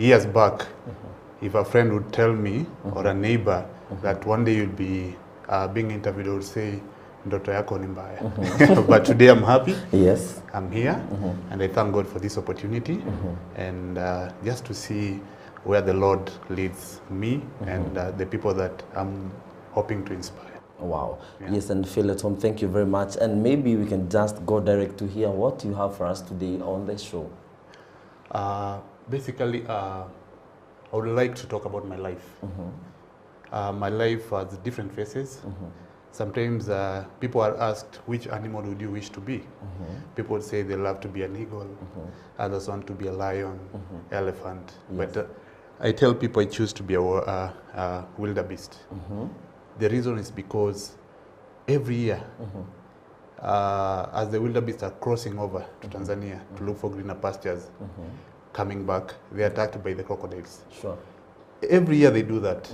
years back, if a friend would tell me or a neighbor that one day you'll be being interviewed, I would say, ndoto yako ni mbaya. But today I'm happy. Yes. I'm here, and I thank God for this opportunity, and just to see where the Lord leads me and the people that I'm hoping to inspire. Wow. Yeah. Yes, and feel at home. Thank you very much. And maybe we can just go direct to hear what you have for us today on the show. Basically, I would like to talk about my life. My life has different phases. Sometimes people are asked, which animal would you wish to be? People would say they love to be an eagle. Others want to be a lion, elephant. Yes. But I tell people I choose to be a wildebeest. The reason is because every year, as the wildebeest are crossing over to Tanzania to look for greener pastures, coming back, they are attacked by the crocodiles. Sure. Every year they do that.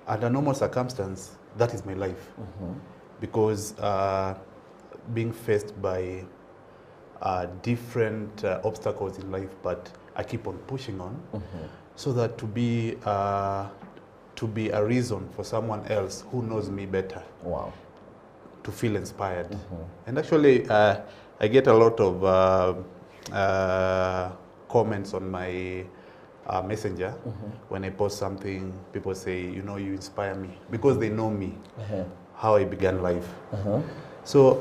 Under normal circumstance, that is my life. Because being faced by different obstacles in life, but I keep on pushing on, so that to be a reason for someone else who knows me better. Wow. To feel inspired. And actually, I get a lot of comments on my messenger. When I post something, people say, you know, you inspire me, because they know me, how I began life. So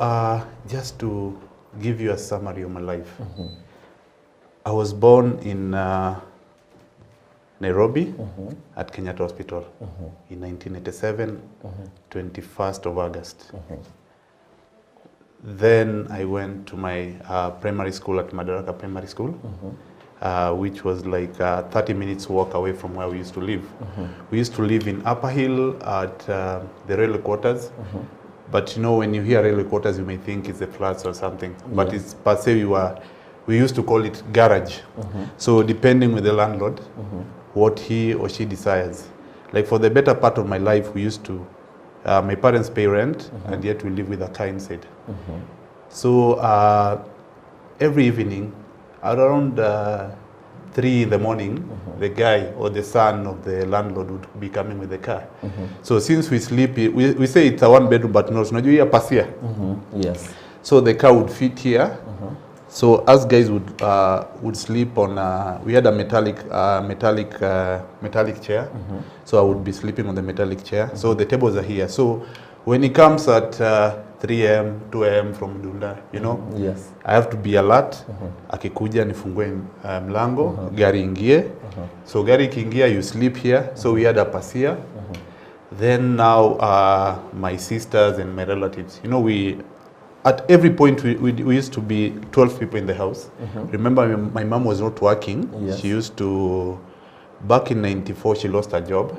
just to give you a summary of my life, I was born in Nairobi at Kenyatta Hospital in 1987, 21st of August. Then I went to my primary school at Madaraka Primary School, which was like 30 minutes walk away from where we used to live. We used to live in Upper Hill at the railway quarters. But you know, when you hear railway quarters, you may think it's a flats or something. But it's per se, we used to call it garage. So depending with the landlord, what he or she desires. Like for the better part of my life, we used to, my parents pay rent, and yet we live with a car inside. So every evening, around 3 in the morning, the guy or the son of the landlord would be coming with the car. So since we sleep, we say it's a one bedroom, but no, it's not here, pasia. Yes. So the car would fit here. So us guys would sleep on. We had a metallic chair. So I would be sleeping on the metallic chair. So the tables are here. So when it comes at 3 a.m., 2 a.m. from Dunda, you know, yes, I have to be alert. Akikuja nifungue mlango, gari ingie. So gari ikiingia, you sleep here. So we had a pasia. Then now my sisters and my relatives, you know, at every point we used to be 12 people in the house. Remember, my mom was not working. Yes. She used to, back in 94, she lost her job.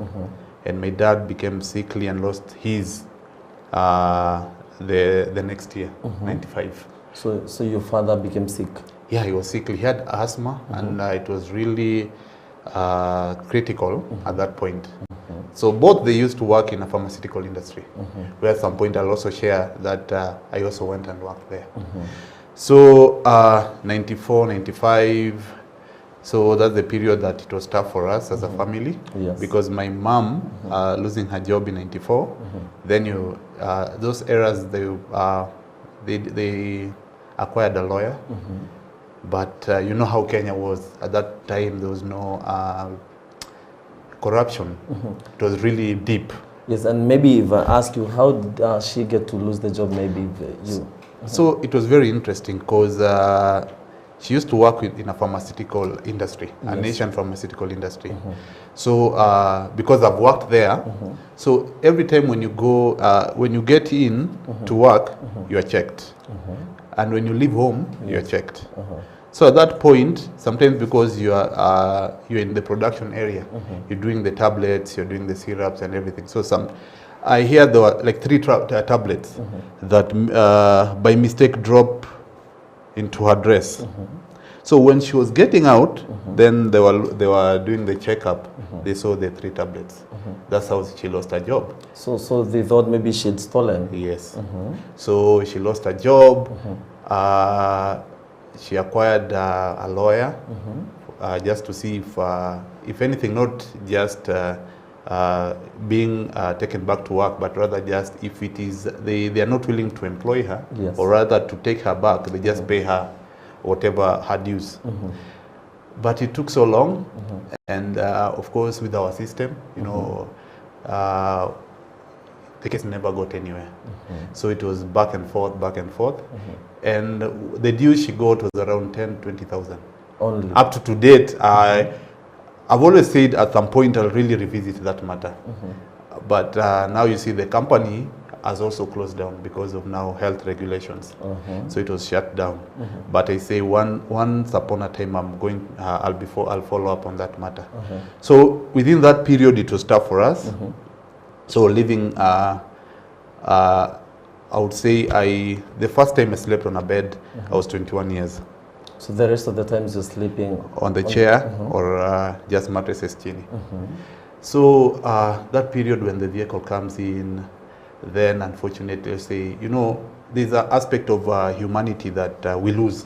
And my dad became sickly and lost his the next year, 95. So your father became sick? Yeah, he was sickly. He had asthma, and it was really critical at that point. So both they used to work in a pharmaceutical industry. Where at some point I'll also share that I also went and worked there. So 94, 95, so that's the period that it was tough for us as a family. Yes. Because my mom losing her job in 94, then those eras they acquired a lawyer. But you know how Kenya was at that time. There was no corruption. It was really deep. Yes, and maybe if I ask you, how did she get to lose the job? Maybe you. So it was very interesting because she used to work in a pharmaceutical industry, a nation pharmaceutical industry. So because I've worked there, so every time when you go, when you get in to work, you are checked, and when you leave home, you are checked. So at that point, sometimes because you're in the production area, you're doing the tablets, you're doing the syrups and everything. So I hear there were like 3 tablets that by mistake drop into her dress. So when she was getting out, then they were doing the checkup. They saw the 3 tablets. That's how she lost her job. So they thought maybe she'd stolen. Yes. So she lost her job. She acquired a lawyer just to see if anything, not just being taken back to work, but rather just if it is they are not willing to employ her, Yes. or rather to take her back, they just pay her whatever her dues. But it took so long, and of course with our system, you know, the case never got anywhere. So it was back and forth, and the due she got was around 10,000-20,000. Only. Up to date, I've always said at some point I'll really revisit that matter. But now you see the company has also closed down because of now health regulations. So it was shut down. But I say once upon a time I'm going, I'll follow up on that matter. So within that period it was tough for us. So living, I would say the first time I slept on a bed, I was 21 years. So the rest of the times you're sleeping on the chair or just mattresses chini. So that period when the vehicle comes in, then unfortunately, say, you know, there's an aspect of humanity that we lose.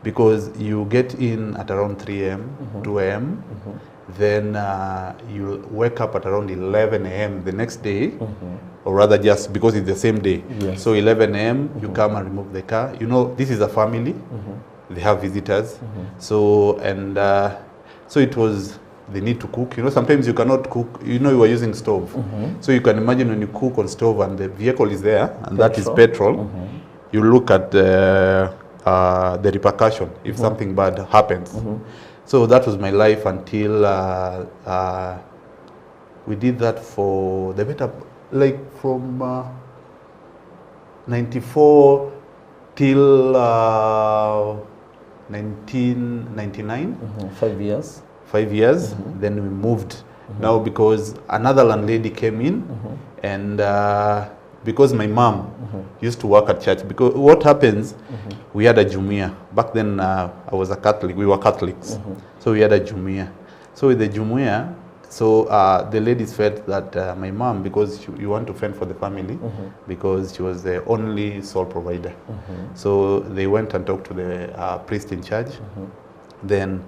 Because you get in at around 3 a.m., 2 a.m., then you wake up at around 11 a.m. the next day, or rather just because it's the same day. Yes. So 11 a.m., you come and remove the car. You know, this is a family. They have visitors. So, and so it was, they need to cook. You know, sometimes you cannot cook. You know, you are using stove. So you can imagine when you cook on stove and the vehicle is there, and that is petrol, you look at the repercussion if something bad happens. So that was my life until we did that for the better, like from 94 till 1999. 5 years. 5 years. Then we moved now because another landlady came in, and because my mom used to work at church. Because what happens, we had a jumuiya. Back then I was a Catholic, we were Catholics. So we had a jumuiya. So with the jumuiya, so the ladies felt that my mom, because you want to fend for the family, because she was the only sole provider. So they went and talked to the priest in charge. Then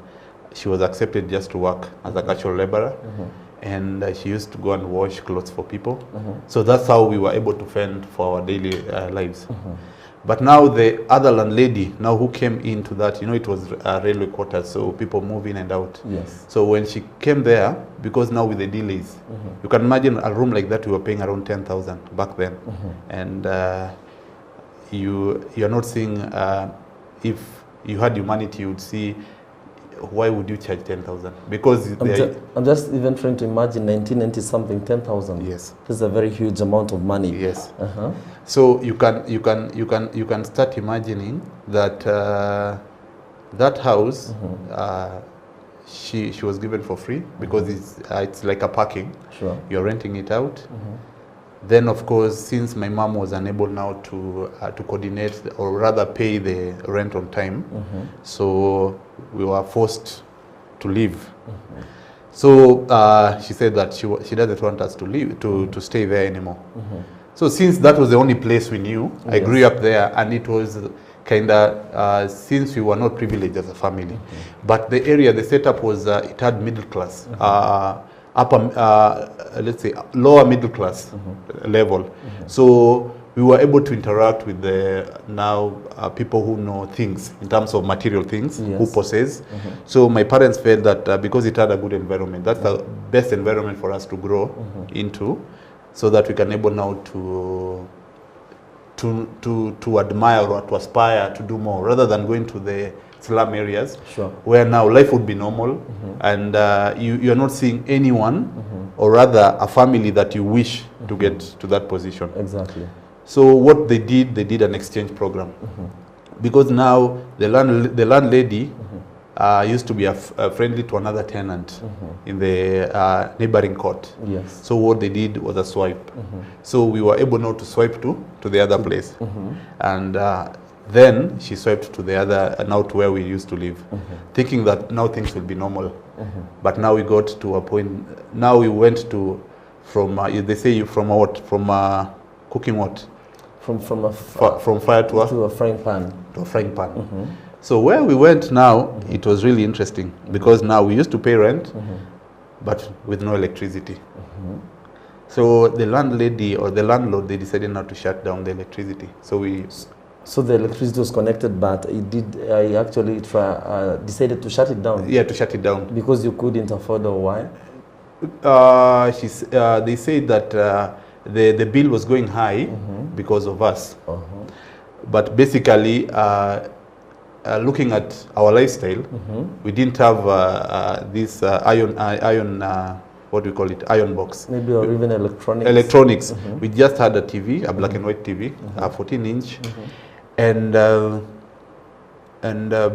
she was accepted just to work as a casual laborer. And she used to go and wash clothes for people. So that's how we were able to fend for our daily lives. But now the other landlady, now who came into that, you know, it was railway quarters, so people move in and out. Yes. So when she came there, because now with the delays, you can imagine a room like that we were paying around 10,000 back then. And you're not seeing, if you had humanity, you would see, why would you charge 10,000? Because I'm just even trying to imagine 1990 something, 10,000. Yes, this is a very huge amount of money. Yes. So you can start imagining that that house she was given for free because it's like a parking. Sure. You're renting it out. Then of course, since my mom was unable now to coordinate or rather pay the rent on time, so we were forced to leave. So she said that she doesn't want us to leave, to stay there anymore. So since that was the only place we knew, I grew up there, and it was kind of, since we were not privileged as a family, but the area, the setup was, it had middle class, upper, let's say lower middle class level. So we were able to interact with the people who know things in terms of material things, who possess. So my parents felt that because it had a good environment, that's the best environment for us to grow into, so that we can able now to admire or to aspire to do more, rather than going to the slum areas, where now life would be normal, and you're not seeing anyone, or rather a family that you wish to get to that position. Exactly. So what they did an exchange program, because now the landlady used to be friendly to another tenant in the neighboring court. Yes. So what they did was a swipe. So we were able now to swipe to the other place, and then she swiped to the other, now to where we used to live, thinking that now things will be normal. But now we got to a point. Now we went to they say from what, from cooking what? From fire to a frying pan. To a frying pan. So where we went now, it was really interesting because now we used to pay rent, but with no electricity. So the landlady or the landlord, they decided not to shut down the electricity. So the electricity was connected, but it did. I actually decided to shut it down. Yeah, to shut it down because you couldn't afford, or why? They said that the bill was going high because of us. But basically, looking at our lifestyle, we didn't have this iron, what do we call it, iron box. Maybe, or even electronics. Electronics. We just had a TV, a black and white TV, a 14-inch, and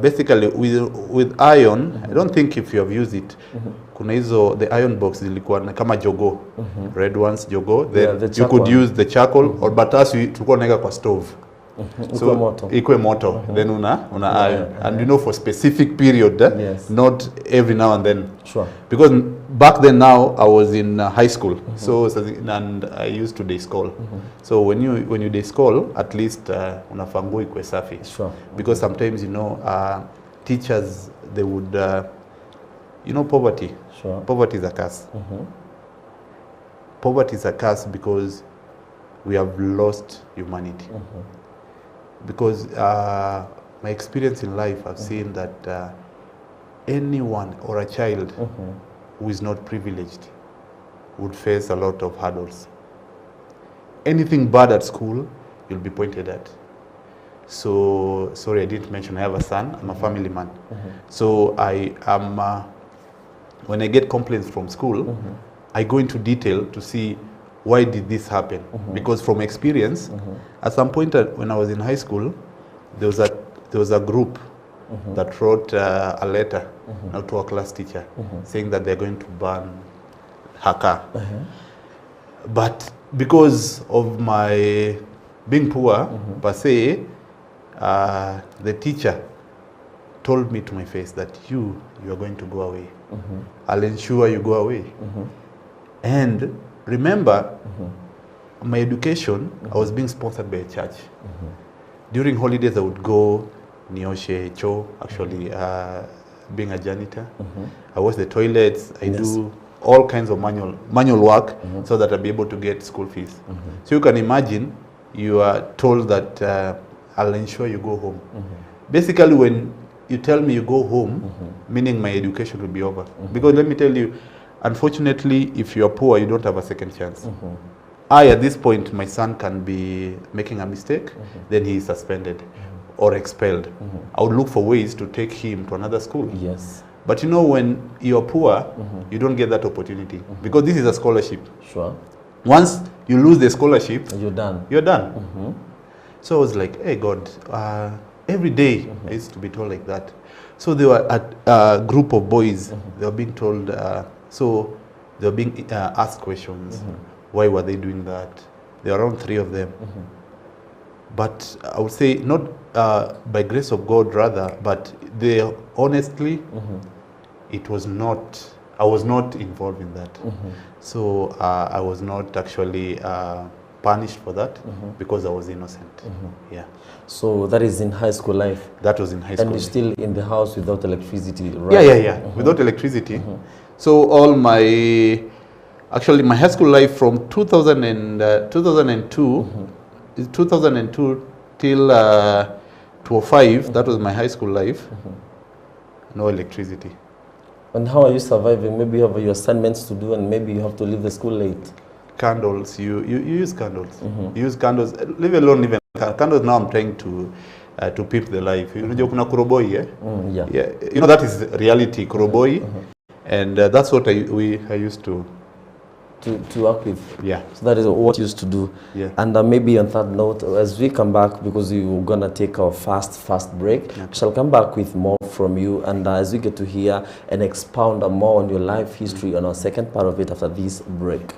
basically with iron, I don't think if you have used it, kuna hizo the iron box zilikuwa kama jogo, red ones jogo, then the you could use the charcoal, or but us tulikuwa naeka kwa stove. So ikwe moto, then una iron, and you know, for specific period, not every now and then. Sure. Because back then, now I was in high school, so and I used to day school. So when you day school, at least unafangu ikwe safi. Sure. Because sometimes, you know, teachers, they would, you know, poverty. Sure. Poverty is a curse. Poverty is a curse because we have lost humanity. Because my experience in life, I've seen that anyone or a child who is not privileged would face a lot of hurdles. Anything bad at school, you'll be pointed at. So, sorry, I didn't mention I have a son. I'm a family man. So I am, when I get complaints from school, I go into detail to see why did this happen? Because from experience, at some point when I was in high school, there was a group that wrote a letter now to our class teacher saying that they're going to ban Heka. But because of my being poor, per se, the teacher told me to my face that you are going to go away. I'll ensure you go away. And remember, my education, I was being sponsored by a church. During holidays, I would go nioshe cho, actually being a janitor. I wash the toilets, I do all kinds of manual work so that I'll be able to get school fees. So you can imagine, you are told that I'll ensure you go home. Basically, when you tell me you go home, meaning my education will be over. Because let me tell you, unfortunately, if you're poor, you don't have a second chance. At this point, my son can be making a mistake, then he is suspended or expelled. I would look for ways to take him to another school. Yes. But you know, when you're poor, you don't get that opportunity because this is a scholarship. Sure. Once you lose the scholarship, you're done. You're done. So I was like, hey God, every day I used to be told like that. So they were at a group of boys, they were being told, so they were being asked questions. Why were they doing that? There were around 3 of them. But I would say not by grace of God rather, but they honestly, it was not, I was not involved in that. So I was not actually punished for that because I was innocent. Yeah. So that is in high school life? That was in high school. And you're still in the house without electricity, right? Yeah. Without electricity. So all my, actually my high school life from 2002 till 2005, that was my high school life. No electricity. And how are you surviving? Maybe you have your assignments to do and maybe you have to leave the school late. Candles, you use candles. You use candles, leave alone even candles. Now I'm trying to pimp the life. You know, kuna kuroboi, yeah. You know, that is reality, kuroboi. And that's what I used to work with. Yeah. So that is what you used to do. Yeah. And maybe on that note, as we come back, because we're going to take our fast break, we shall come back with more from you. And as we get to hear and expound more on your life history on our second part of it after this break.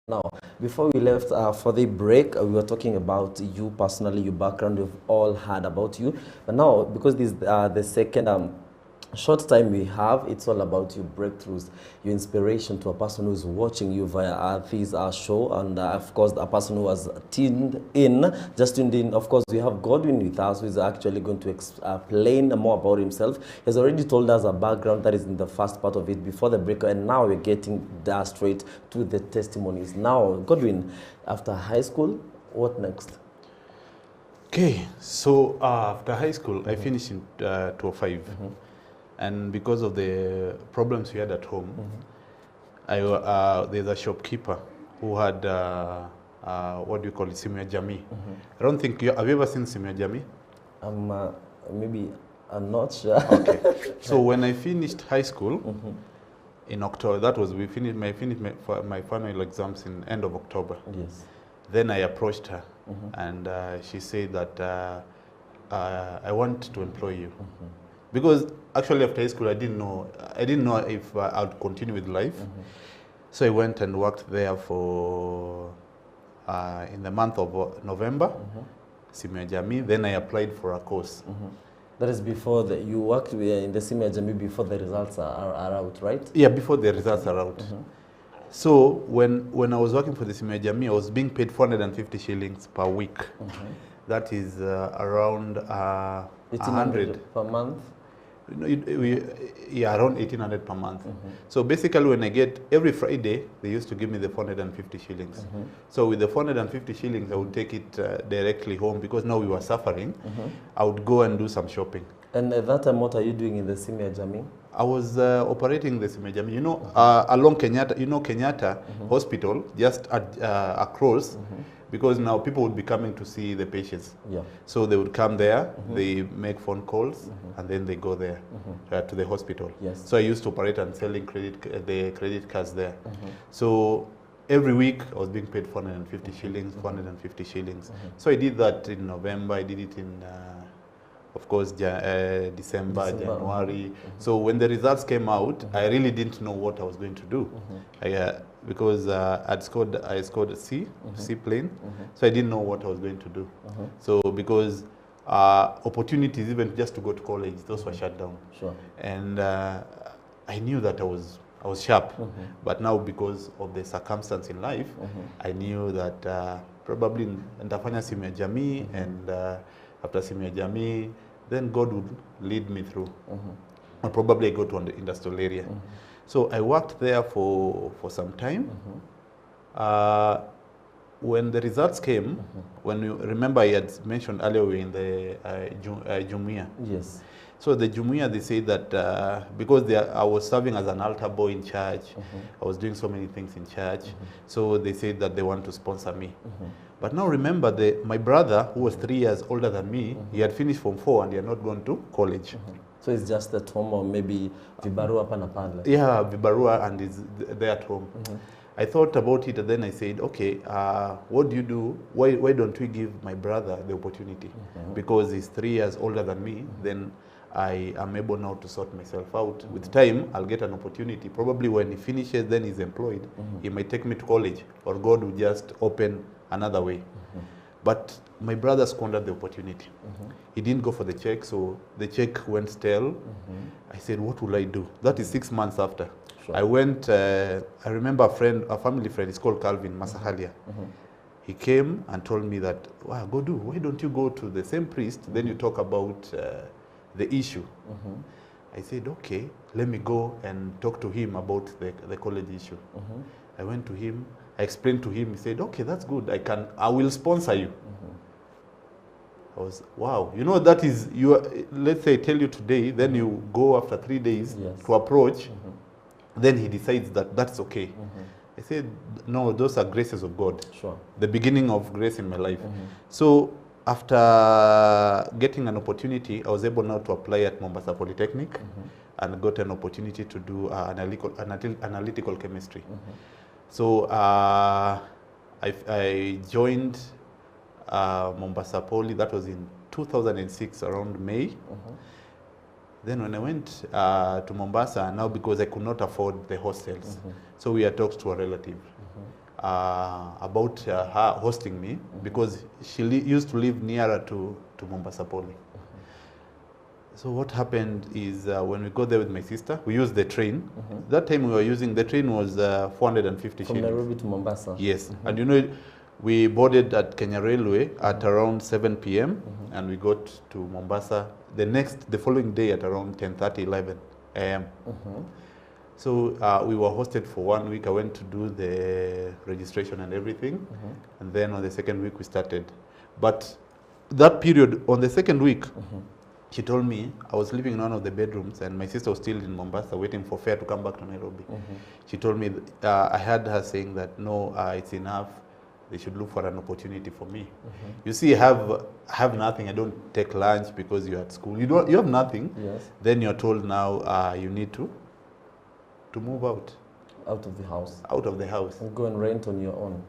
Now, before we left for the break, we were talking about you personally, your background. We've all heard about you. But now, because this is the second short time we have, it's all about your breakthroughs, your inspiration to a person who's watching you via this show, and of course, a person who has tuned in. Of course, we have Godwin with us, who is actually going to explain more about himself. He has already told us a background that is in the first part of it before the break, and now we're getting straight to the testimonies. Now, Godwin, after high school, what next? Okay, so after high school, I finished in 2005. And because of the problems we had at home, there's a shopkeeper who had, what do you call it, Uwanjani. I don't think, have you ever seen Uwanjani? Maybe, I'm not sure. Okay. So when I finished high school, in October, we finished my final exams in end of October. Yes. Then I approached her, and she said that I want to employ you. Because actually after high school, I didn't know if I would continue with life. So I went and worked there for, in the month of November, Uwanjani. Then I applied for a course. That is before you worked in the Uwanjani before the results are out, right? Yeah, before the results are out. So when I was working for the Uwanjani, I was being paid 450 shillings per week. That is around 100 per month. Yeah, around 1,800 per month. So basically, when I get every Friday, they used to give me the 450 shillings. So with the 450 shillings, I would take it directly home because now we were suffering. I would go and do some shopping. And at that time, what are you doing in the Uwanjani? I was operating the Uwanjani. You know, along Kenyatta, Kenyatta Hospital, just across. Because now people would be coming to see the patients. Yeah. So they would come there, they make phone calls, and then they go there to the hospital. Yes. So I used to operate and selling the credit cards there. So every week I was being paid 450 shillings, 450 shillings. So I did that in November, I did it in, of course, December, January. So when the results came out, I really didn't know what I was going to do. Because I scored a C plane, so I didn't know what I was going to do. So because opportunities even just to go to college, those were shut down. Sure. And I knew that I was sharp, but now because of the circumstance in life, I knew that probably nitafanya Uwanjani, and after Uwanjani, then God would lead me through. Or probably I go to the industrial area. So I worked there for some time. When the results came, when you remember I had mentioned earlier we were in the Jumuiya. Yes. So the Jumuiya, they say that because I was serving as an altar boy in church, I was doing so many things in church, so they said that they want to sponsor me. But now remember, my brother, who was 3 years older than me, he had finished Form 4 and he had not gone to college. So it's just at home, or maybe vibarua pana pale? Yeah, vibarua, and is there at home. I thought about it, and then I said, okay, what do you do? Why don't we give my brother the opportunity? Because he's 3 years older than me, then I am able now to sort myself out. With time, I'll get an opportunity. Probably when he finishes, then he's employed. He might take me to college, or God will just open another way. But my brother squandered the opportunity. He didn't go for the check, so the check went stale. I said, what will I do? That is 6 months after. Sure. I went, I remember a family friend, he's called Calvin Masahalia. He came and told me that, wow, why don't you go to the same priest, then you talk about the issue. I said, okay, let me go and talk to him about the college issue. I went to him, I explained to him, he said, okay, that's good, I will sponsor you. I was, wow, you know, that is, let's say I tell you today, then you go after 3 days to approach, then he decides that that's okay. I said, no, those are graces of God. Sure. The beginning of grace in my life. So after getting an opportunity, I was able now to apply at Mombasa Polytechnic and got an opportunity to do analytical chemistry. So I joined Mombasa Poly, that was in 2006, around May. Then when I went to Mombasa, now because I could not afford the hostels, so we had talked to a relative. about her hosting me because she used to live nearer to Mombasa Poly. So what happened is when we got there with my sister, we used the train. That time we were using, the train was 450 From shillings. Nairobi to Mombasa? Yes. And you know, we boarded at Kenya Railway at around 7 p.m. And we got to Mombasa the following day at around 10:30, 11 a.m. So we were hosted for 1 week. I went to do the registration and everything. And then on the second week we started. But that period, on the second week, she told me I was living in one of the bedrooms and my sister was still in Mombasa waiting for fare to come back to Nairobi. She told me, I heard her saying that, no, it's enough. They should look for an opportunity for me. You see, I have nothing. I don't take lunch because you're at school. You have nothing. Yes. Then you're told now you need to move out. Out of the house? Out of the house. And go and rent on your own.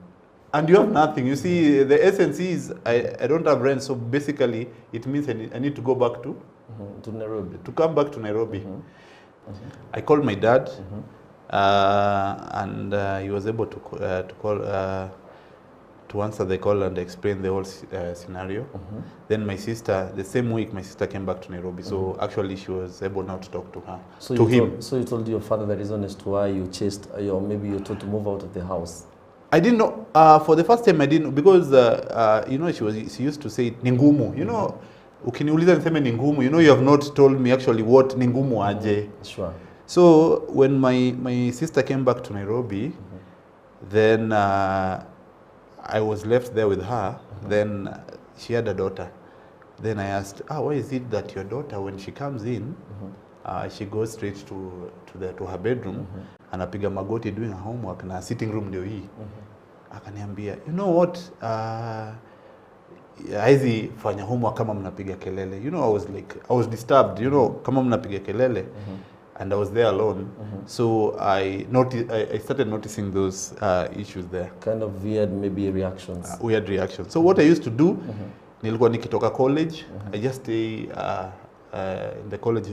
And you have nothing. You see, the essence is I don't have rent, so basically it means I need to go back to Nairobi. To come back to Nairobi. I called my dad, and he was able to answer the call and explain the whole scenario. Then my sister, the same week, my sister came back to Nairobi. So actually, she was able now to talk to her, so him. So you told your father the reason as to why you chased, or maybe you told to move out of the house. I didn't know. For the first time, I didn't, because you know, she used to say ningumu. You know, ukiniuliza niseme ningumu. You know, you have not told me actually what ningumu aje. Sure. So when my sister came back to Nairobi, then I was left there with her. Then she had a daughter. Then I asked, why is it that your daughter, when she comes in, she goes straight to her bedroom, anapiga magoti doing her homework, na sitting room ndio hii. Akaniambia, you know what, haizi fanya homework kama mnapiga kelele. You know, I was disturbed, you know, kama mnapiga kelele. And I was there alone. So I started noticing those issues there. Kind of weird, maybe reactions. Weird reactions. So what I used to do, nilikuwa nikitoka college, I just stay in the college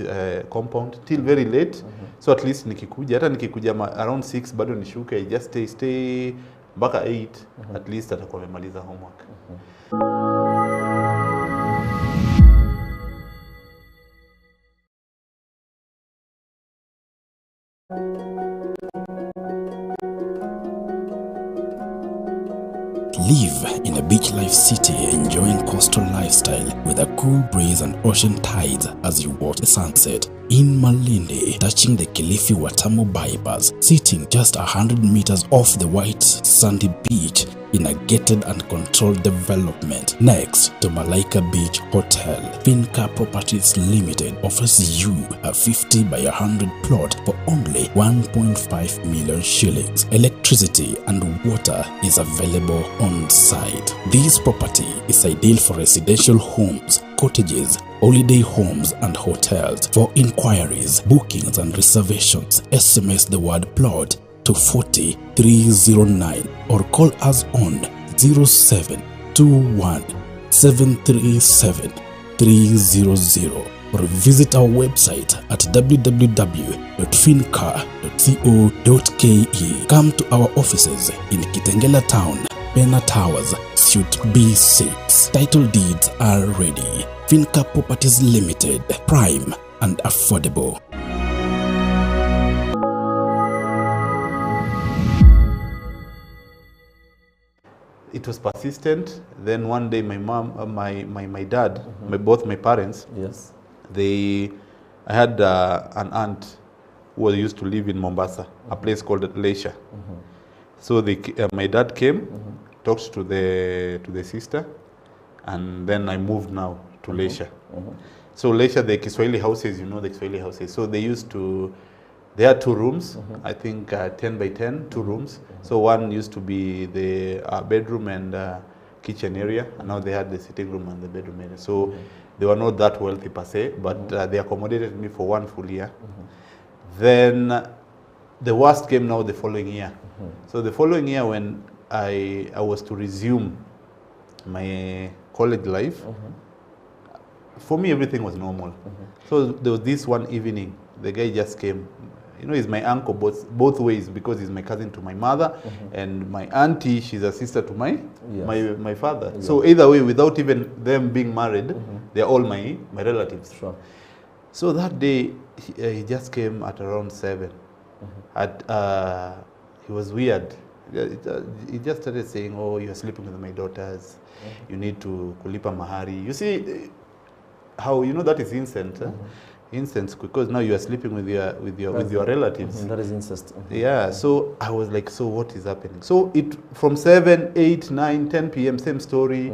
compound till very late. So at least hata nikikuja around 6 bado nishuke, I just stay mpaka 8, at least atakuwa amemaliza homework. Live in a beach life city, enjoying coastal lifestyle with a cool breeze and ocean tides as you watch the sunset. In Malindi, touching the Kilifi Watamu bypass, sitting just 100 meters off the white sandy beach in a gated and controlled development next to Malaika Beach Hotel. Finca Properties Limited offers you a 50 by 100 plot for only 1.5 million shillings. Electricity and water is available on site. This property is ideal for residential homes, cottages, holiday homes and hotels. For inquiries, bookings and reservations, SMS the word plot to 40309 or call us on 0721 737 300 or visit our website at www.finca.co.ke. Come to our offices in Kitengela Town, Pena Towers, Suite B6. Title deeds are ready. Finca Properties Limited, prime and affordable. It was persistent. Then one day my mom, my dad, both my parents, Yes. I had an aunt who used to live in Mombasa, a place called Leisha. So my dad came, talked to the sister, and then I moved now to Leisha. So Leisha, the Kiswahili houses, you know the Kiswahili houses. So they had 2 rooms, I think 10 by 10, 2 rooms. So one used to be the bedroom and kitchen area, and now they had the sitting room and the bedroom area. So they were not that wealthy per se, but they accommodated me for 1 full year. Then the worst came now the following year. So the following year when I was to resume my college life, for me everything was normal. So there was this one evening, the guy just came. you know, he's my uncle both ways, because he's my cousin to my mother, and my auntie, she's a sister to my my father. Yeah. So either way, without even them being married, they're all my relatives. Sure. So that day, he just came at around 7. He was weird. He just started saying, "Oh, you're sleeping with my daughters. You need to kulipa mahari." You see how, you know, that is incest. Incest, because now you are sleeping with your relatives. That is incest. Yeah. So I was like, so what is happening? So it from 7, 8, 9, 10 p.m. same story.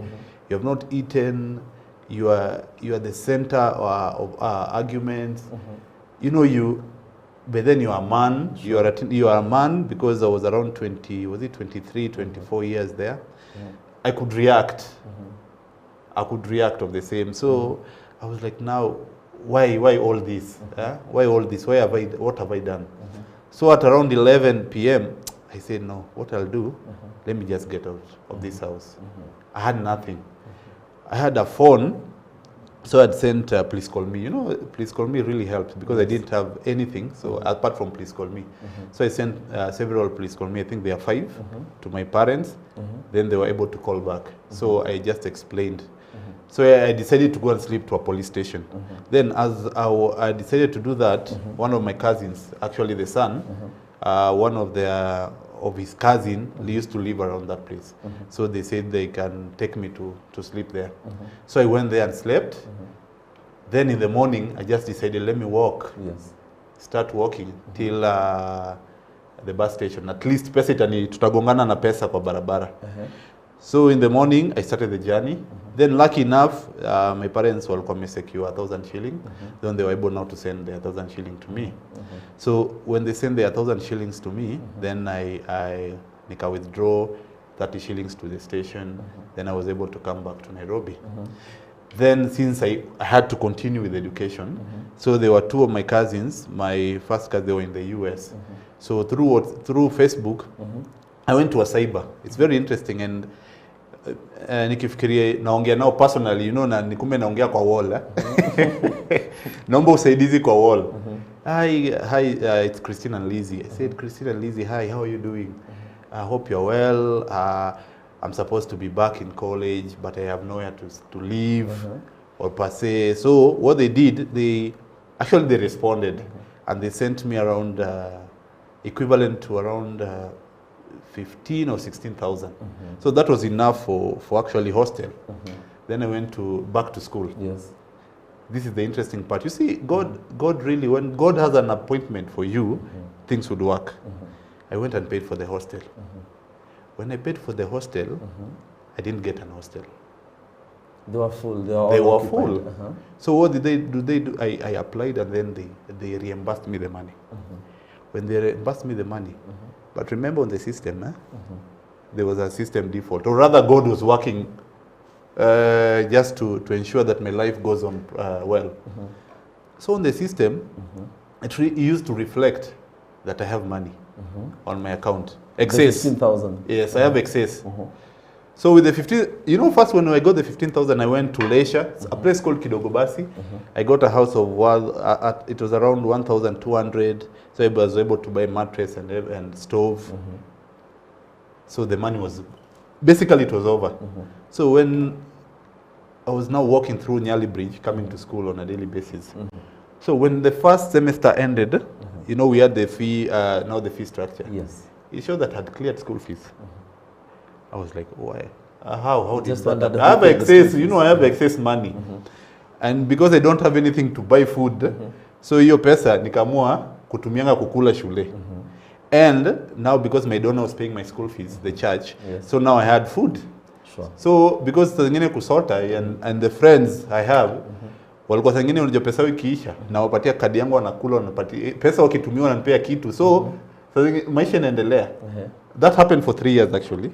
You have not eaten. You are the center of arguments. You know, but then you are a man. You are a man, because I was around 20. Was it 23, 24 years there? I could react. I could react of the same. So I was like, now, why all this? Why all this? What have I done? So at around 11 p.m., I said, no, what I'll do, let me just get out of this house. I had nothing. I had a phone, so I'd sent please call me. You know, please call me really helped, because I didn't have anything, so apart from please call me. So I sent several please call me. I think there are 5 to my parents. Then they were able to call back. So I just explained. So I decided to go and sleep to a police station. Then as I decided to do that, one of my cousins, actually the son, one of his cousin used to live around that place. So they said they can take me to sleep there. So I went there and slept. Then in the morning, I just decided, let me walk. Start walking till the bus station. At least pesa tutagongana na pesa kwa barabara. So in the morning, I started the journey. Then lucky enough, my parents walikuwa secure 1,000 shilling. Then they were able now to send their 1,000 shilling to me. So when they send their 1,000 shillings to me, then I withdraw 30 shillings to the station. Then I was able to come back to Nairobi. Then since I had to continue with education, so there were 2 of my cousins. My first cousin, they were in the US. So through Facebook, I went to a cyber. It's very interesting, and nikifikiria naongea nao personally, you know, na nikume naongea kwa wall. Naomba usaidizi kwa wall. Hi, it's Christine and Lizzie. I said, Christine and Lizzie, hi, how are you doing? I hope you're well. I'm supposed to be back in college, but I have nowhere to live or per se. So what they did, they responded, and they sent me around equivalent to around 15 or 16,000. So that was enough for actually hostel. Then I went back to school. This is the interesting part. You see, God really, when God has an appointment for you, things would work. I went and paid for the hostel. When I paid for the hostel, I didn't get an hostel. They were full. They were full. So what did they do? I applied, and then they reimbursed me the money. When they reimbursed me the money, but remember on the system, there was a system default, or rather God was working just to ensure that my life goes on well. So on the system, it used to reflect that I have money on my account. Excess. 15,000. Yes, I have excess. So with the 15, you know, first when I got the 15,000, I went to Leisure, a place called Kidogobasi. I got a house of it was around 1,200. So I was able to buy mattress and stove. So the money was, basically it was over. So when I was now walking through Nyali Bridge, coming to school on a daily basis. So when the first semester ended, you know, we had the fee, now the fee structure. It showed that I had cleared school fees. I was like, why? How did that? I have excess, you know, I have excess money. And because I don't have anything to buy food, so hiyo pesa nikamua kutumianga kukula shule. And now because my donor was paying my school fees, the church, so now I had food. So because zingine kusota and the friends I have, walikuwa zingine unajua pesa ikiisha na wapatia kadi yangu wanakula, wanapatia pesa wakitumiwa wananipea kitu. So maisha inaendelea. That happened for 3 years actually.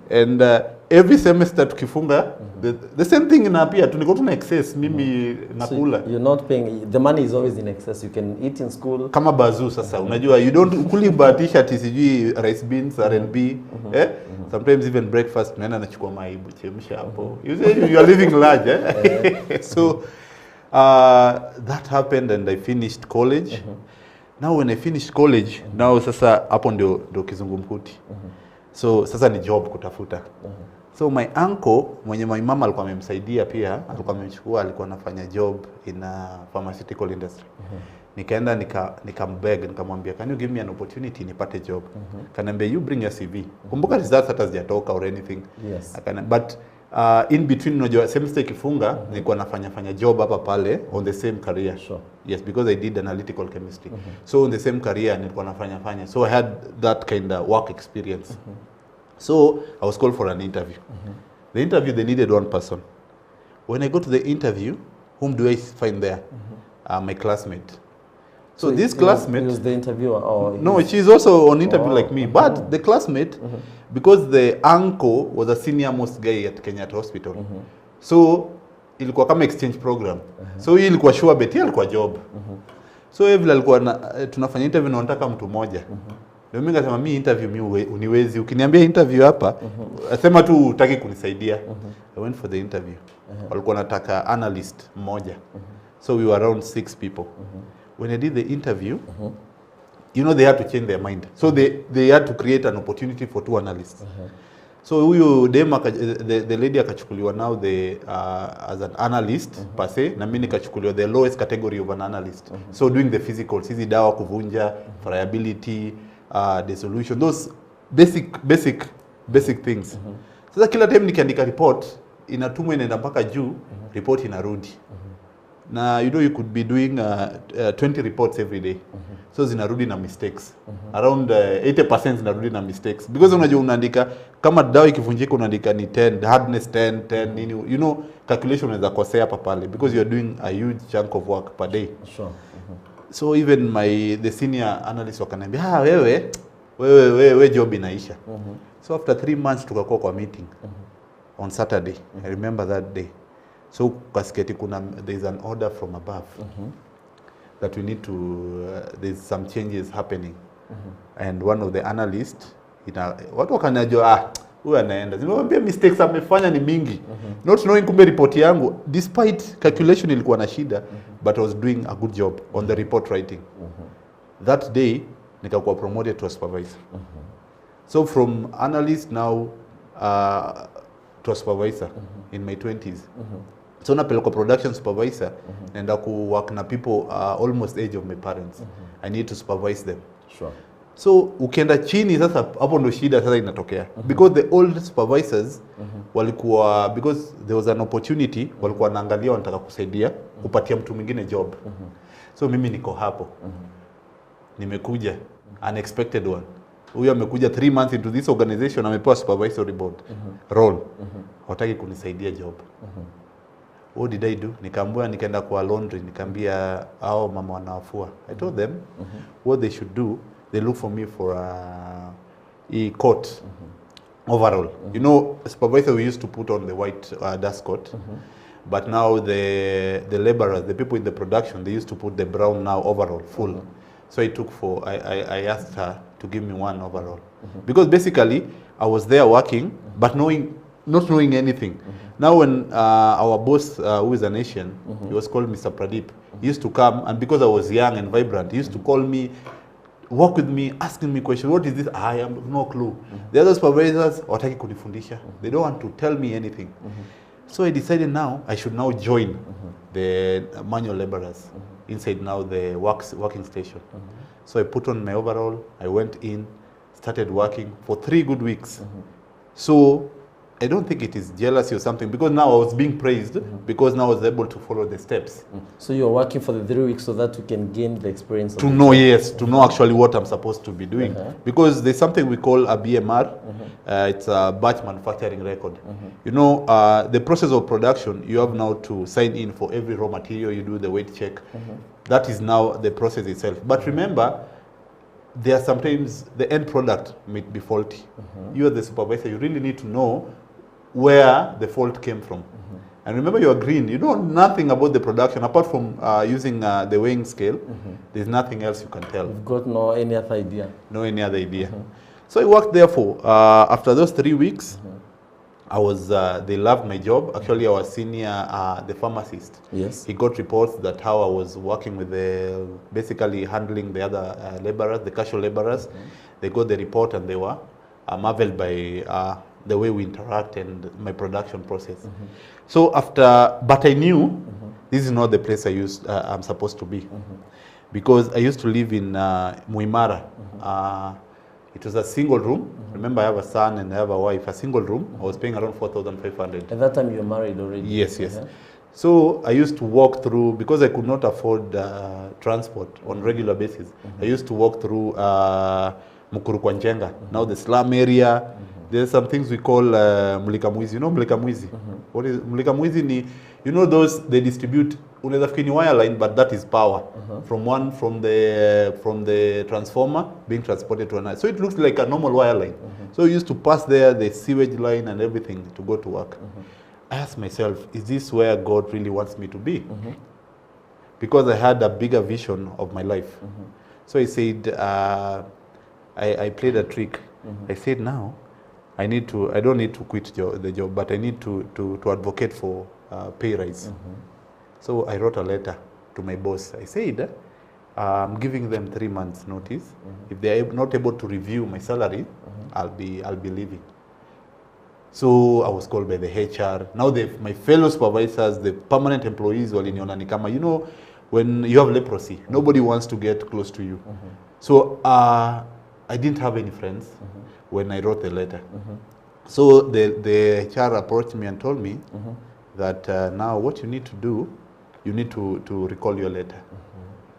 And every semester tukifunga, the same thing inapia, tuniko tuna excess, mimi nakula. So you're not paying, the money is always in excess. You can eat in school. Kama bazoo sasa, unajua, you don't ukuli bahatisha tisijui rice beans, R&B, sometimes even breakfast, tunaenda nachukua maibu, chemsha hapo. You are living large, So that happened and I finished college. Now when I finished college, now sasa hapo ndio kizungumkuti. So sasa ni job kutafuta. So my uncle mwenye my mama alikuwa amemsaidia pia, alikuwa amemchukua, alikuwa anafanya job in a pharmaceutical industry. Nikaenda nikambeg, nikamwambia can you give me an opportunity nipate job? Kaniambia you bring your CV. Kumbuka results hata hazijatoka or anything. Yes. But in between unajua semester ikifunga nilikuwa nafanya job hapa pale on the same career. Sure. Yes, because I did analytical chemistry. So on the same career nilikuwa nafanya. So I had that kind of work experience. So I was called for an interview. The interview, they needed one person. When I go to the interview, whom do I find there? My classmate. So this classmate... He was the interviewer? Or no, she's also on interview like me. But the classmate, because the uncle was a senior most guy at Kenyatta Hospital. So ilikuwa kama exchange program. So hii ilikuwa sure bet, hii ilikuwa job. So vile alikuwa tunafanya interview na wanataka mtu mmoja. Ndio mimi ngasema mimi interview mimi uniwezi. Ukiniambia interview hapa, asema tu utaki kunisaidia. I went for the interview. Walikuwa nataka analyst mmoja. So we were around 6 people. When I did the interview, you know they had to change their mind. So they had to create an opportunity for 2 analysts. So huyo dema the lady akachukuliwa now as an analyst per se, na mimi nikachukuliwa the lowest category of an analyst. So doing the physicals, hizi dawa kuvunja, friability, the solution, those basic things. Sasa kila time nikiandika report inatumwa inaenda mpaka juu, report inarudi. Na you know you could be doing 20 reports every day. So zinarudi na mistakes. Around 80% zinarudi na mistakes. Because unajua unaandika kama dawa ikivunjika unaandika ni 10, hardness 10 nini, you know calculation unaweza kosea hapa pale because you are doing a huge chunk of work per day. Sure. So even the senior analyst wakaniambia wewe job inaisha. So after 3 months tukakuwa kwa meeting on Saturday. I remember that day. So kasketi there's an order from above that we need to there's some changes happening. And one of the analysts watu wakanajua huyu anaenda. Nimemwambia mistakes amefanya ni mingi. Not knowing kumbe report yangu despite calculation ilikuwa na shida but I was doing a good job on the report writing. That day nikakuwa promoted to a supervisor. So from analyst now to a supervisor in my 20s. So napelekwa production supervisor naenda ku work na people almost age of my parents. I need to supervise them. Sure. So ukienda chini sasa hapo ndo shida sasa inatokea. Because the old supervisors walikuwa, because there was an opportunity, walikuwa wanaangalia wanataka kusaidia kupatia mtu mwingine job. So mimi niko hapo. Nimekuja unexpected one. Huyo amekuja 3 months into this organization, amepewa supervisory board role. Hawataki kunisaidia job. What did I do? Nikaenda kwa laundry, nikaambia hao mama wanafua. I told them what they should do, they look for me for a coat overall. You know, supervisor we used to put on the white dust coat. But now the laborers, the people in the production, they used to put the brown now overall full. So I asked her to give me one overall. Because basically I was there working but not knowing anything. Now when our boss, who is an Asian, he was called Mr. Pradeep, he used to come, and because I was young and vibrant, he used to call me, work with me, asking me questions. What is this? I have no clue. The other supervisors, wataki kunifundisha. They don't want to tell me anything. So I decided now I should now join the manual laborers inside now the working station. So I put on my overall, I went in, started working for 3 good weeks. So I don't think it is jealousy or something, because now I was being praised because now I was able to follow the steps. So you're working for the 3 weeks so that you can gain the experience of to know, yes, to know actually what I'm supposed to be doing. Because there's something we call a BMR, it's a batch manufacturing record. You know, the process of production, you have now to sign in for every raw material, you do the weight check. That is now the process itself. But remember, there are sometimes the end product might be faulty. You as the supervisor, you really need to know where the fault came from. And remember, you are green. You know nothing about the production apart from using the weighing scale. There's nothing else you can tell. You've got no any other idea. No any other idea. So I worked there for after those 3 weeks. they loved my job. Actually, our senior, the pharmacist, Yes. he got reports that how I was working with basically handling the other laborers, the casual laborers. They got the report and they were marveled by the way we interact and my production process. So but I knew this is not the place I'm supposed to be, because I used to live in Muimara. It was a single room. Remember, I have a son and I have a wife. A single room. I was paying around 4,500. At that time, you were married already? Yes. So I used to walk through, because I could not afford transport on regular basis. I used to walk through Mukuru Kwanjenga, now the slum area. There's some things we call Mulika Mwizi. You know Mulika Mwizi? What is Mulika Mwizi? You know those, they distribute unaweza fikiri wire line, but that is power from the transformer being transported to another. So it looks like a normal wire line. So we used to pass there, the sewage line and everything to go to work. I asked myself, is this where God really wants me to be? Because I had a bigger vision of my life. So I said, I played a trick. I said, now I don't need to quit the job, but I need to advocate for pay rise. So I wrote a letter to my boss. I said, I'm giving them 3 months notice. If they are not able to review my salary, I'll be leaving. So I was called by the HR. Now my fellow supervisors, the permanent employees, waliniona ni kama, you know, when you have leprosy, nobody wants to get close to you. So I didn't have any friends when I wrote the letter. So the HR approached me and told me that now what you need to do, you need to recall your letter.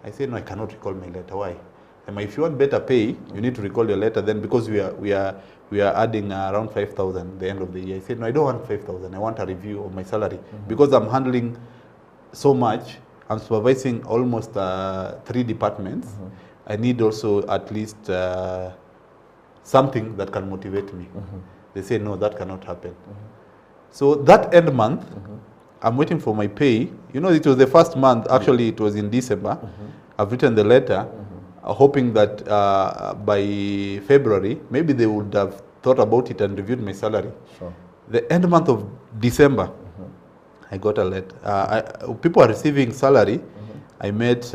I said, no, I cannot recall my letter. Why? If you want better pay, you need to recall your letter. Then because we are adding around 5,000 at the end of the year. I said, no, I don't want 5,000. I want a review of my salary because I'm handling so much. I'm supervising almost 3 departments. I need also at least something that can motivate me. They say, no, that cannot happen. So that end month, I'm waiting for my pay. You know, it was the first month. Actually, it was in December. I've written the letter, hoping that by February, maybe they would have thought about it and reviewed my salary. Sure. The end month of December, I got a letter. People are receiving salary. I met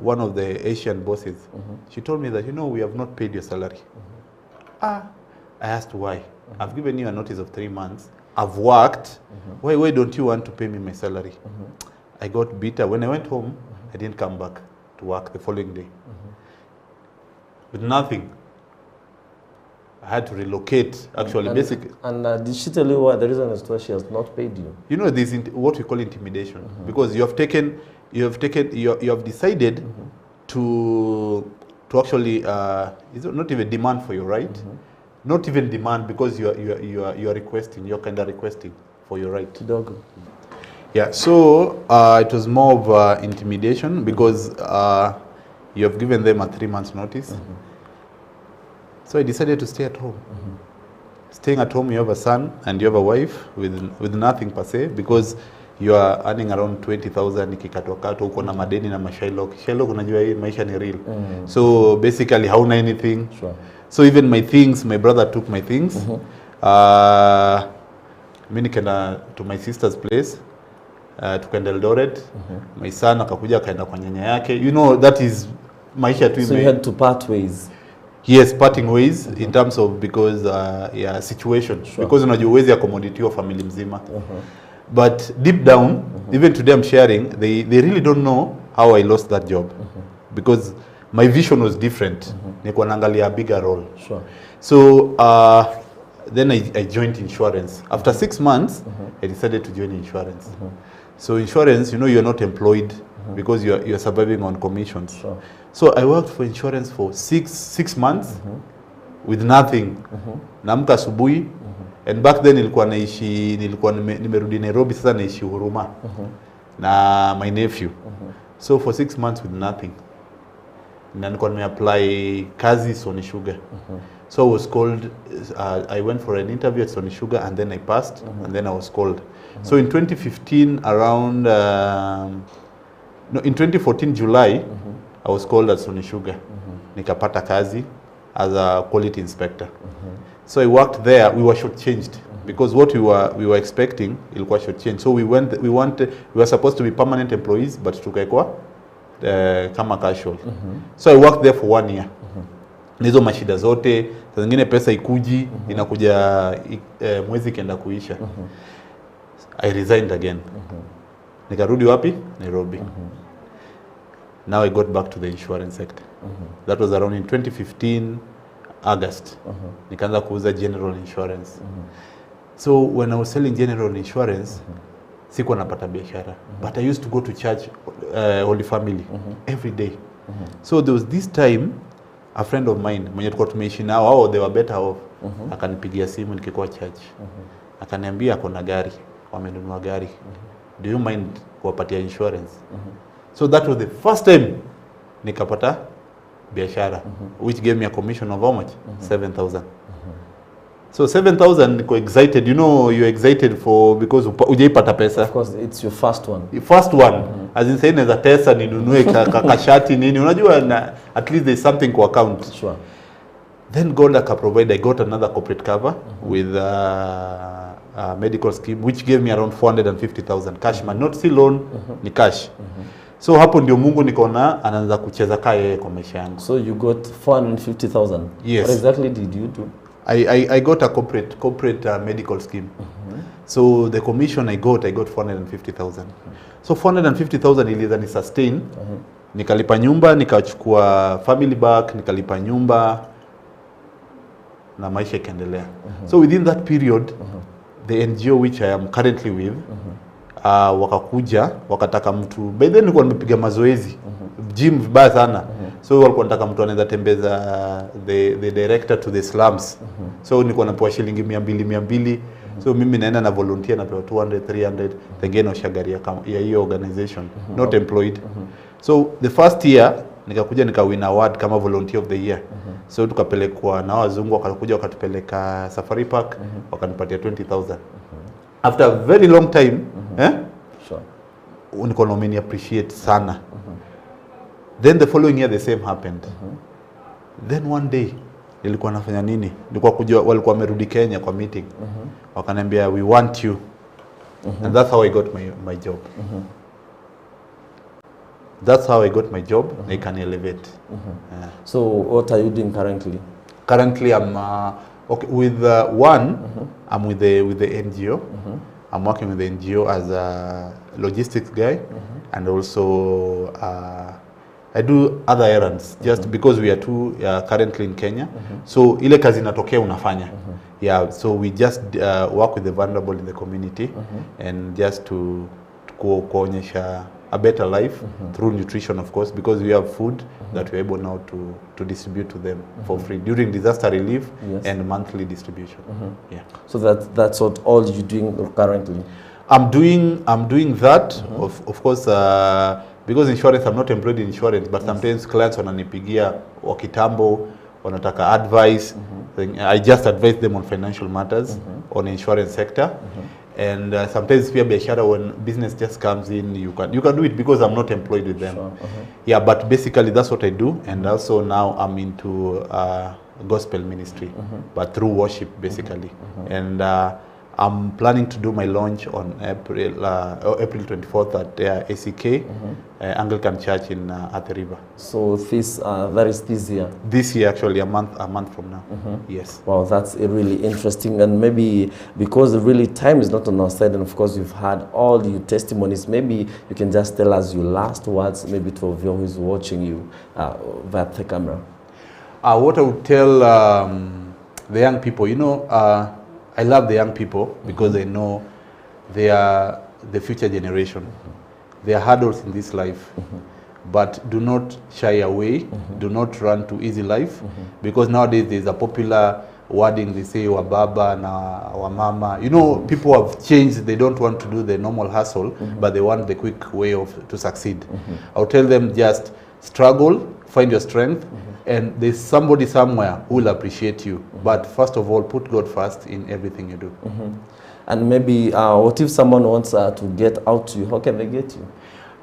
one of the Asian bosses. She told me that, you know, we have not paid your salary. I asked why. I've given you a notice of 3 months. I've worked. Why don't you want to pay me my salary? I got bitter. When I went home, I didn't come back to work the following day. With nothing. I had to relocate, actually, basically. And did she tell you why the reason as to why she has not paid you? You know, this what we call intimidation. Because you have decided to actually, it's not even demand for your right. Not even demand, because you are requesting, you're kind of requesting for your right. Yeah, so it was more of intimidation because you have given them a 3 months notice. So I decided to stay at home. Staying at home, you have a son and you have a wife with nothing per se, because you are earning around 20,000 ikikatwakatwa, uko na madeni na mashailok. Shailok unajua hii maisha ni real. So basically hauna anything. Sure. So even my things, my brother took my things. Mimi nikaenda to my sister's place. Tukaenda Eldoret. My son akakuja akaenda kwa nyanya yake. You know, that is maisha tu. So you had to part ways. Yes, parting ways in terms of because situation. Sure. Because unajua uwezi accommodate your family mzima. But deep down, even today I'm sharing, they really don't know how I lost that job. Because my vision was different. Nilikuwa naangalia a bigger role. Sure. So then I joined insurance. After 6 months, I decided to join insurance. So insurance, you know, you're not employed because you're surviving on commissions. Sure. So I worked for insurance for six months with nothing. Naamka asubuhi. And back then nilikuwa nimerudi Nairobi, sasa naishi Huruma na my nephew. So for 6 months with nothing. Na nilikuwa nimeapply kazi Sony Sugar. So I was called, I went for an interview at Sony Sugar and then I passed and then I was called. So in 2015 around, in 2014 July, I was called at Sony Sugar. Nikapata kazi as a quality inspector. So I worked there, we were shortchanged. because what we were expecting ilikuwa short change. So we were supposed to be permanent employees, but tukaekwa kama casual. So I worked there for 1 year. Nizo mashida zote, saa zingine pesa ikuji, inakuja mwezi kenda kuisha. I resigned again. Nikarudi wapi? Nairobi. Now I got back to the insurance sector. That was around in 2015 August. Nikaanza kuuza general insurance. So when I was selling general insurance, sikuwa napata biashara. But I used to go to church, Holy Family, every day. So there was this time, a friend of mine, mwenye tulikuwa tumeishi nao, they were better off. Akanipigia simu nikikuwa church. Akaniambia kuna gari, wamenunua gari. Do you mind kuwapatia insurance? So that was the first time nikapata biashara, which gave me a commission of how much? 7,000. So 7,000 niko excited. You know, you're excited for because ujaipata pesa. Of course, it's your first one. The first one. As in saying za pesa ninunue kakashati nini. Unajua na at least there's something kwa account. Sure. Then God provide. I got another corporate cover with a medical scheme which gave me around 450,000 cash man, not still loan, ni cash. So hapo ndio Mungu nikaona anaanza kucheza kaa yeye kwa maisha yangu. So you got 450,000. Yes. What exactly did you do? I got a corporate medical scheme. So the commission I got 450,000. So 450,000 iliweza ni sustain. Nikalipa nyumba, nikachukua family back, nikalipa nyumba na maisha ikaendelea. So within that period, the NGO which I am currently with, wakakuja, wakataka mtu, by then nilikuwa nimepiga mazoezi, gym vibaya sana. So walikuwa wanataka mtu anaweza tembeza the director to the slums. So nilikuwa napewa shilingi 200. So mimi naenda na volunteer napewa 200, 300, then osha gari ya hiyo organization, not employed. So the first year nikakuja nikawin award kama volunteer of the year. So tukapelekwa na wazungu, wakakuja wakatupeleka Safari Park, wakanipatia 20,000. After a very long time, Sure. Niko nomini appreciate sana. Then the following year the same happened. Then one day nilikuwa nafanya nini? Nilikuwa kuja, walikuwa wamerudi Kenya kwa meeting. Wakaniambia we want you. And that's how I got my job. That's how I got my job. I can elevate. So what are you doing currently? Currently I'm okay with one. I'm with the NGO. I'm working with the NGO as a logistics guy, and also I do other errands just because we are two currently in Kenya. So ile kazi inatokea unafanya. Yeah, so we just work with the vulnerable in the community and just to kuonyesha a better life through nutrition, of course, because we have food that we're able now to distribute to them for free during disaster relief and monthly distribution. Yeah. So that's what all you're doing currently? I'm doing that, of course, because insurance, I'm not employed in insurance, but sometimes clients wananipigia wa kitambo, wanataka advice. I just advise them on financial matters, on insurance sector. And sometimes pia biashara, when business just comes in, you can do it because I'm not employed with them. Sure. Yeah, but basically that's what I do. And also now I'm into gospel ministry, but through worship basically. And I'm planning to do my launch on April 24th at ACK, Anglican Church in Athi River. So that is this year? This year, actually, a month from now. Yes. Wow, that's really interesting. And maybe because really time is not on our side, and of course you've had all your testimonies, maybe you can just tell us your last words, maybe to a viewer who is watching you via the camera. What I would tell the young people, you know, I love the young people because I know they are the future generation. They are hurdles in this life, but do not shy away. Do not run to easy life, because nowadays there's a popular wording, they say wa baba na wa mama. You know, people have changed. They don't want to do the normal hustle, but they want the quick way to succeed. I'll tell them just struggle, find your strength, and there's somebody somewhere who will appreciate you. But first of all, put God first in everything you do. And maybe what if someone wants to get out to you? How can they get you?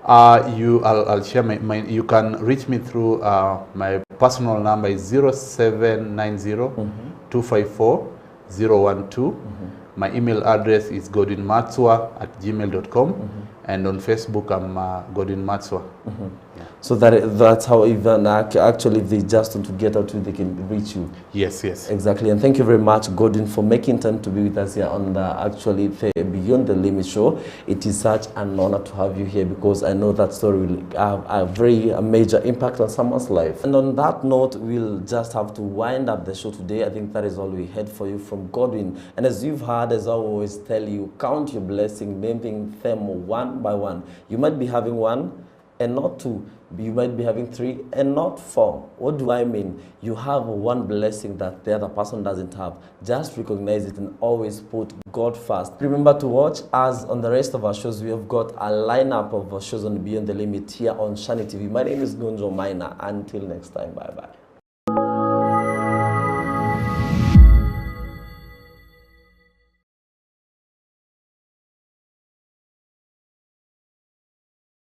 I'll share my you can reach me through my personal number is 0790 254 012. My email address is godwinmatswa@gmail.com, and on Facebook I'm Godwin Matswa. Yeah. So that's how even actually if they just want to get out to you, they can reach you. Yes, yes. Exactly. And thank you very much, Godwin, for making time to be with us here on the Beyond the Limit show. It is such an honor to have you here, because I know that story will have a very major impact on someone's life. And on that note, we'll just have to wind up the show today. I think that is all we had for you from Godwin. And as you've heard, as I always tell you, count your blessing, naming them one by one. You might be having one and not two. You might be having 3 and not 4. What do I mean? You have one blessing that the other person doesn't have. Just recognize it and always put God first. Remember to watch us on the rest of our shows. We have got a lineup of shows on Beyond the Limit here on SHANI TV. My name is Gonzo Maina. Until next time, bye-bye.